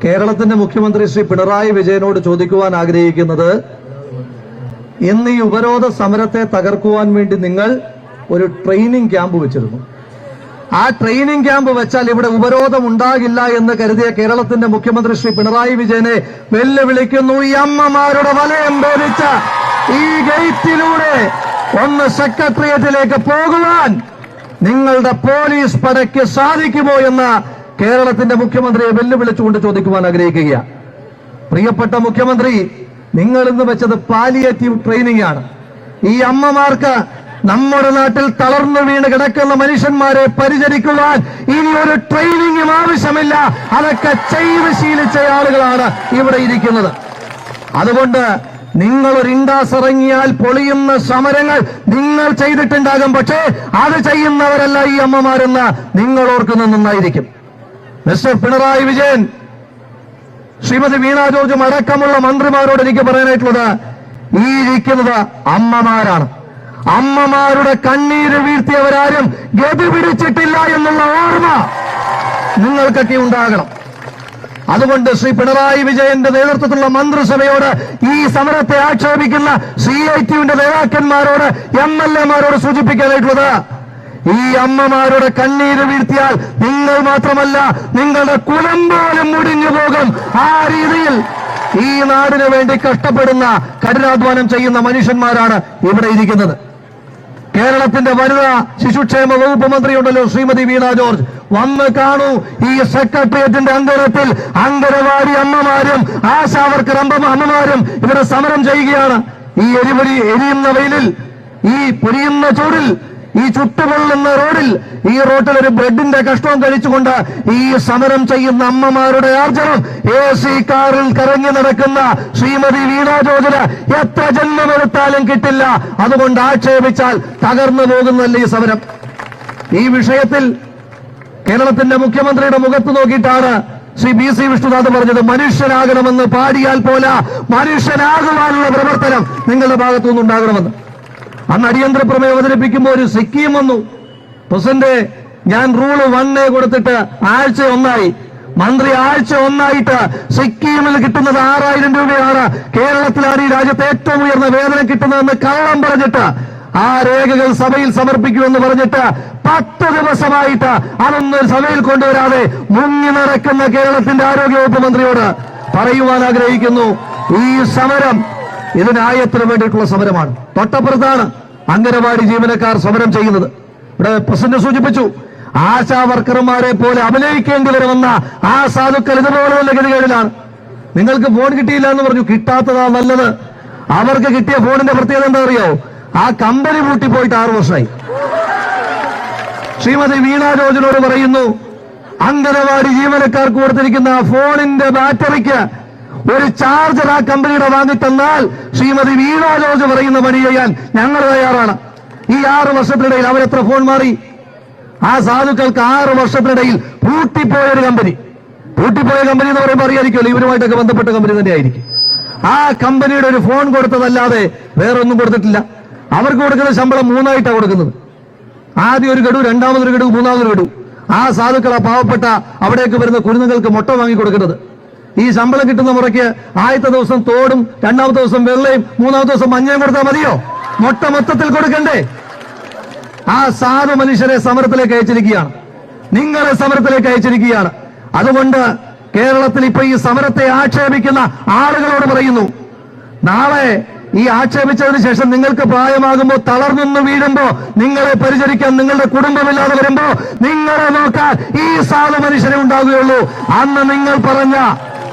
കേരളത്തിന്റെ മുഖ്യമന്ത്രി ശ്രീ പിണറായി വിജയനോട് ചോദിക്കുവാൻ ആഗ്രഹിക്കുന്നത്, ഇന്ന് ഈ ഉപരോധ സമരത്തെ തകർക്കുവാൻ വേണ്ടി നിങ്ങൾ ഒരു ട്രെയിനിങ് ക്യാമ്പ് വെച്ചിരുന്നു. ആ ട്രെയിനിങ് ക്യാമ്പ് വെച്ചാൽ ഇവിടെ ഉപരോധം ഉണ്ടാകില്ല എന്ന് കരുതിയ കേരളത്തിന്റെ മുഖ്യമന്ത്രി ശ്രീ പിണറായി വിജയനെ വെല്ലുവിളിക്കുന്നു. ഈ അമ്മമാരുടെ വലയം ഭേദിച്ച ഈ ഗേറ്റിലൂടെ ഒന്ന് സെക്രട്ടേറിയറ്റിലേക്ക് പോകുവാൻ നിങ്ങളുടെ പോലീസ് പടയ്ക്ക് സാധിക്കുമോ എന്ന് കേരളത്തിന്റെ മുഖ്യമന്ത്രിയെ വെല്ലുവിളിച്ചുകൊണ്ട് ചോദിക്കുവാൻ ആഗ്രഹിക്കുകയാണ്. പ്രിയപ്പെട്ട മുഖ്യമന്ത്രി, നിങ്ങൾ ഇന്ന് വെച്ചത് പാലിയേറ്റീവ് ട്രെയിനിങ് ആണ്. ഈ അമ്മമാർക്ക് നമ്മുടെ നാട്ടിൽ തളർന്നു വീണ് കിടക്കുന്ന മനുഷ്യന്മാരെ പരിചരിക്കുവാൻ ഇനി ഒരു ട്രെയിനിങ്ങും ആവശ്യമില്ല. അതൊക്കെ ചെയ്ത് ശീലിച്ച ആളുകളാണ് ഇവിടെ ഇരിക്കുന്നത്. അതുകൊണ്ട് നിങ്ങൾ ഒരു ഇൻഡാസ് ഇറങ്ങിയാൽ പൊളിയുന്ന സമരങ്ങൾ നിങ്ങൾ ചെയ്തിട്ടുണ്ടാകും. പക്ഷേ അത് ചെയ്യുന്നവരല്ല ഈ അമ്മമാരെന്ന് നിങ്ങൾ ഓർക്കുന്നത് നന്നായിരിക്കും. മിസ്റ്റർ പിണറായി വിജയൻ, ശ്രീമതി വീണ ജോർജും അടക്കമുള്ള മന്ത്രിമാരോട് എനിക്ക് പറയാനായിട്ടുള്ളത്, ഈ ഇരിക്കുന്നത് അമ്മമാരാണ്. അമ്മമാരുടെ കണ്ണീര് വീഴ്ത്തിയവരാരും ഗതി പിടിച്ചിട്ടില്ല എന്നുള്ള ഓർമ്മ നിങ്ങൾക്കൊക്കെ ഉണ്ടാകണം. അതുകൊണ്ട് ശ്രീ പിണറായി വിജയന്റെ നേതൃത്വത്തിലുള്ള മന്ത്രിസഭയോട്, ഈ സമരത്തെ ആക്ഷേപിക്കുന്ന CITUവിന്റെ നേതാക്കന്മാരോട്, MLA മാരോട് സൂചിപ്പിക്കാനായിട്ടുള്ളത്, ഈ അമ്മമാരുടെ കണ്ണീര് വീഴ്ത്തിയാൽ നിങ്ങൾ മാത്രമല്ല, നിങ്ങളുടെ കുലം പോലും മുടിഞ്ഞു പോകും. ആ രീതിയിൽ ഈ നാടിനു വേണ്ടി കഷ്ടപ്പെടുന്ന, കഠിനാധ്വാനം ചെയ്യുന്ന മനുഷ്യന്മാരാണ് ഇവിടെ ഇരിക്കുന്നത്. കേരളത്തിന്റെ വനിതാ ശിശുക്ഷേമ വകുപ്പ് മന്ത്രിയുണ്ടല്ലോ ശ്രീമതി വീണ ജോർജ്, വന്ന് കാണൂ. ഈ സെക്രട്ടേറിയറ്റിന്റെ അങ്കണത്തിൽ അംഗനവാടി അമ്മമാരും ആശാവർക്കർ അമ്മമാരും ഇവിടെ സമരം ചെയ്യുകയാണ്. ഈ എരിയുന്ന വെയിലിൽ, ഈ പൊരിയുന്ന ചൂടിൽ, ഈ ചുട്ടുപൊള്ളുന്ന റോഡിൽ, ഈ റോട്ടിൽ ഒരു ബ്രെഡിന്റെ കഷ്ണവും കഴിച്ചുകൊണ്ട് ഈ സമരം ചെയ്യുന്ന അമ്മമാരുടെ ആർജവം AC കാറിൽ കറങ്ങി നടക്കുന്ന ശ്രീമതി വീണ ജോർജിന് എത്ര ജന്മമെടുത്താലും കിട്ടില്ല. അതുകൊണ്ട് ആക്ഷേപിച്ചാൽ തകർന്നു പോകുന്നല്ലേ ഈ സമരം. ഈ വിഷയത്തിൽ കേരളത്തിന്റെ മുഖ്യമന്ത്രിയുടെ മുഖത്ത് നോക്കിയിട്ടാണ് ശ്രീ BC വിഷ്ണുനാഥ് പറഞ്ഞത്, മനുഷ്യനാകണമെന്ന് പാടിയാൽ പോരാ, മനുഷ്യനാകുവാനുള്ള പ്രവർത്തനം നിങ്ങളുടെ ഭാഗത്തുനിന്നുണ്ടാകണമെന്ന്. അന്ന് അടിയന്തര പ്രമേയം അവതരിപ്പിക്കുമ്പോൾ ഒരു സിക്കിം വന്നു. പ്രസിഡന്റ്, ഞാൻ റൂള് 1A കൊടുത്തിട്ട് ആഴ്ച 1 മന്ത്രി ആഴ്ച 1 സിക്കിമിൽ കിട്ടുന്നത് 6000 രൂപയാണ്. കേരളത്തിലാണ് ഈ രാജ്യത്ത് ഏറ്റവും ഉയർന്ന വേതനം കിട്ടുന്നതെന്ന് കള്ളം പറഞ്ഞിട്ട് ആ രേഖകൾ സഭയിൽ സമർപ്പിക്കുമെന്ന് പറഞ്ഞിട്ട് 10 ദിവസമായിട്ട് അതൊന്നും സഭയിൽ കൊണ്ടുവരാതെ മുങ്ങി നടക്കുന്ന കേരളത്തിന്റെ ആരോഗ്യവകുപ്പ് മന്ത്രിയോട് പറയുവാൻ ആഗ്രഹിക്കുന്നു, ഈ സമരം ഇത് ന്യായത്തിന് വേണ്ടിയിട്ടുള്ള സമരമാണ്. തൊട്ടപ്പുറത്താണ് അംഗനവാടി ജീവനക്കാർ സമരം ചെയ്യുന്നത്. ഇവിടെ പ്രസിഡന്റ് സൂചിപ്പിച്ചു, ആശാ വർക്കർമാരെ പോലെ അഭിനയിക്കേണ്ടി വരുമെന്ന ആ സാധുക്കൾ ഇതുപോലെയുള്ള ഗതികേടിലാണ്. നിങ്ങൾക്ക് ഫോൺ കിട്ടിയില്ല എന്ന് പറഞ്ഞു, കിട്ടാത്തതാ നല്ലത്. അവർക്ക് കിട്ടിയ ഫോണിന്റെ പ്രത്യേകത എന്താ അറിയോ? ആ കമ്പനി പൂട്ടിപ്പോയിട്ട് 6 വർഷമായി. ശ്രീമതി വീണ ജോർജിനോട് പറയുന്നു, അംഗനവാടി ജീവനക്കാർക്ക് കൊടുത്തിരിക്കുന്ന ഫോണിന്റെ ബാറ്ററിക്ക് ഒരു ചാർജർ ആ കമ്പനിയുടെ വാങ്ങിത്തന്നാൽ ശ്രീമതി വീണ ജോർജ് പറയുന്ന പണി ചെയ്യാൻ ഞങ്ങൾ തയ്യാറാണ്. ഈ 6 വർഷത്തിനിടയിൽ അവരെത്ര ഫോൺ മാറി? ആ സാധുക്കൾക്ക് 6 വർഷത്തിനിടയിൽ പൂട്ടിപ്പോയൊരു കമ്പനി, പൂട്ടിപ്പോയ കമ്പനി എന്ന് പറയുമ്പോൾ അറിയായിരിക്കുമല്ലോ, ഇവരുമായിട്ടൊക്കെ ബന്ധപ്പെട്ട കമ്പനി തന്നെയായിരിക്കും. ആ കമ്പനിയുടെ ഒരു ഫോൺ കൊടുത്തതല്ലാതെ വേറെ ഒന്നും കൊടുത്തിട്ടില്ല. അവർക്ക് കൊടുക്കുന്ന ശമ്പളം 3 ആയിട്ടാണ് കൊടുക്കുന്നത്. ആദ്യം ഒരു ഗഡു, രണ്ടാമതൊരു ഗഡു, മൂന്നാമതൊരു ഗഡു. ആ സാധുക്കൾ, ആ പാവപ്പെട്ട അവിടേക്ക് വരുന്ന കുരുന്നുകൾക്ക് മുട്ട വാങ്ങി കൊടുക്കുന്നത്. ഈ ശമ്പളം കിട്ടുന്ന മുറയ്ക്ക് ആദ്യത്തെ ദിവസം തോടും, രണ്ടാമത്തെ ദിവസം വെള്ളയും, മൂന്നാമത്തെ ദിവസം മഞ്ഞയും കൊടുത്താൽ മതിയോ? മുട്ട മൊത്തത്തിൽ കൊടുക്കണ്ടേ? ആ സാധു മനുഷ്യരെ സമരത്തിലേക്ക് അയച്ചിരിക്കുകയാണ്, നിങ്ങളെ സമരത്തിലേക്ക് അയച്ചിരിക്കുകയാണ്. അതുകൊണ്ട് കേരളത്തിൽ ഇപ്പൊ ഈ സമരത്തെ ആക്ഷേപിക്കുന്ന ആളുകളോട് പറയുന്നു, നാളെ ഈ ആക്ഷേപിച്ചതിന് ശേഷം നിങ്ങൾക്ക് പ്രായമാകുമ്പോൾ തളർന്നു വീഴുമ്പോ, നിങ്ങളെ പരിചരിക്കാൻ നിങ്ങളുടെ കുടുംബമില്ലാതെ വരുമ്പോ നിങ്ങളെ നോക്കാൻ ഈ സാധു മനുഷ്യരെ ഉണ്ടാകുകയുള്ളൂ. അന്ന് നിങ്ങൾ പറഞ്ഞ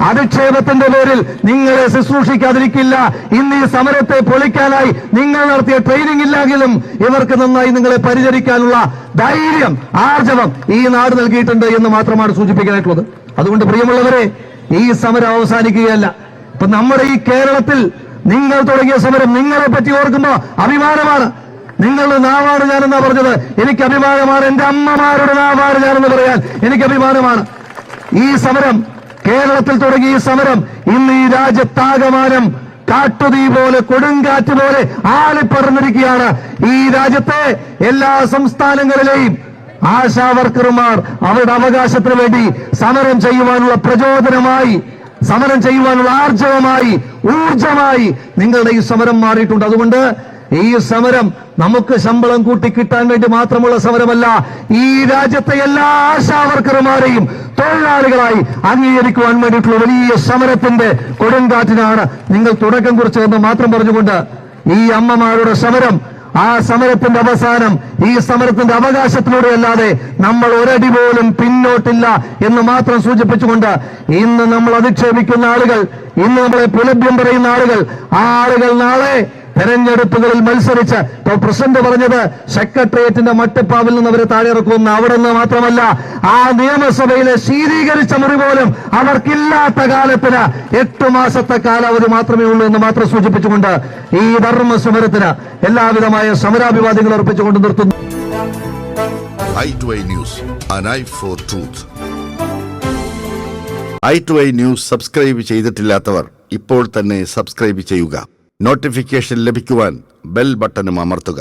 അധിക്ഷേപത്തിന്റെ പേരിൽ നിങ്ങളെ ശുശ്രൂഷിക്കാതിരിക്കില്ല. ഇന്ന് ഈ സമരത്തെ പൊളിക്കാനായി നിങ്ങൾ നടത്തിയ ട്രെയിനിങ് ഇല്ലെങ്കിലും ഇവർക്ക് നന്നായി നിങ്ങളെ പരിചരിക്കാനുള്ള ധൈര്യം, ആർജവം ഈ നാട് നൽകിയിട്ടുണ്ട് എന്ന് മാത്രമാണ് സൂചിപ്പിക്കാനായിട്ടുള്ളത്. അതുകൊണ്ട് പ്രിയമുള്ളവരെ, ഈ സമരം അവസാനിക്കുകയല്ല. ഇപ്പൊ നമ്മുടെ ഈ കേരളത്തിൽ നിങ്ങൾ തുടങ്ങിയ സമരം നിങ്ങളെ പറ്റി ഓർക്കുമ്പോ അഭിമാനമാണ്. നിങ്ങളുടെ നാവാണ് ഞാനെന്നാ പറഞ്ഞത്, എനിക്ക് അഭിമാനമാണ്. എന്റെ അമ്മമാരുടെ നാവാണ് ഞാനെന്ന് പറയാൻ എനിക്ക് അഭിമാനമാണ്. ഈ സമരം, കേരളത്തിൽ തുടങ്ങിയ ഈ സമരം ഇന്ന് ഈ രാജ്യത്താകമാനം കാട്ടുതീ പോലെ, കൊടുങ്കാറ്റ് പോലെ ആളിപ്പറന്നിരിക്കുകയാണ്. ഈ രാജ്യത്തെ എല്ലാ സംസ്ഥാനങ്ങളിലെയും ആശാവർക്കർമാർ അവരുടെ അവകാശത്തിന് വേണ്ടി സമരം ചെയ്യുവാനുള്ള പ്രചോദനമായി, സമരം ചെയ്യുവാനുള്ള ആർജവമായി, ഊർജമായി നിങ്ങളുടെ ഈ സമരം മാറിയിട്ടുണ്ട്. അതുകൊണ്ട് ഈ സമരം നമുക്ക് ശമ്പളം കൂട്ടി കിട്ടാൻ വേണ്ടി മാത്രമുള്ള സമരമല്ല. ഈ രാജ്യത്തെ എല്ലാ ആശാവർക്കർമാരെയും തൊഴിലാളികളായി അംഗീകരിക്കുവാൻ വേണ്ടിയിട്ടുള്ള വലിയ സമരത്തിന്റെ കൊടുങ്കാറ്റിനാണ് നിങ്ങൾ തുടക്കം കുറിച്ചതെന്ന് മാത്രം പറഞ്ഞുകൊണ്ട് ഈ അമ്മമാരുടെ സമരം, ആ സമരത്തിന്റെ അവസാനം ഈ സമരത്തിന്റെ അവകാശത്തിലൂടെ അല്ലാതെ നമ്മൾ ഒരടി പോലും പിന്നോട്ടില്ല എന്ന് മാത്രം സൂചിപ്പിച്ചുകൊണ്ട് ഇന്ന് നമ്മൾ അധിക്ഷേപിക്കുന്ന ആളുകൾ, ഇന്ന് നമ്മളെ പുലഭ്യം പറയുന്ന ആളുകൾ, ആ ആളുകൾ നാളെ തെരഞ്ഞെടുപ്പുകളിൽ മത്സരിച്ച് പ്രസിഡന്റ് പറഞ്ഞത് സെക്രട്ടേറിയറ്റിന്റെ മട്ടിപ്പാവിൽ നിന്ന് അവരെ താഴെ ഇറക്കുമെന്ന്. അവിടെ നിന്ന് മാത്രമല്ല, ആ നിയമസഭയിലെ ശീതീകരിച്ച മുറി പോലും അവർക്കില്ലാത്ത കാലത്തിന് 8 മാസത്തെ കാലാവധി മാത്രമേ ഉള്ളൂ എന്ന് മാത്രം സൂചിപ്പിച്ചുകൊണ്ട് ഈ ധർമ്മ സമരത്തിന് എല്ലാവിധമായ സമരാഭിവാദ്യങ്ങൾ അർപ്പിച്ചുകൊണ്ട് നിർത്തുന്നു. i2i News, an eye for truth. i2i News subscribe ചെയ്തിട്ടില്ലാത്തവർ ഇപ്പോൾ തന്നെ സബ്സ്ക്രൈബ് ചെയ്യുക. നോട്ടിഫിക്കേഷൻ ലഭിക്കുവാൻ ബെൽ ബട്ടണും അമർത്തുക.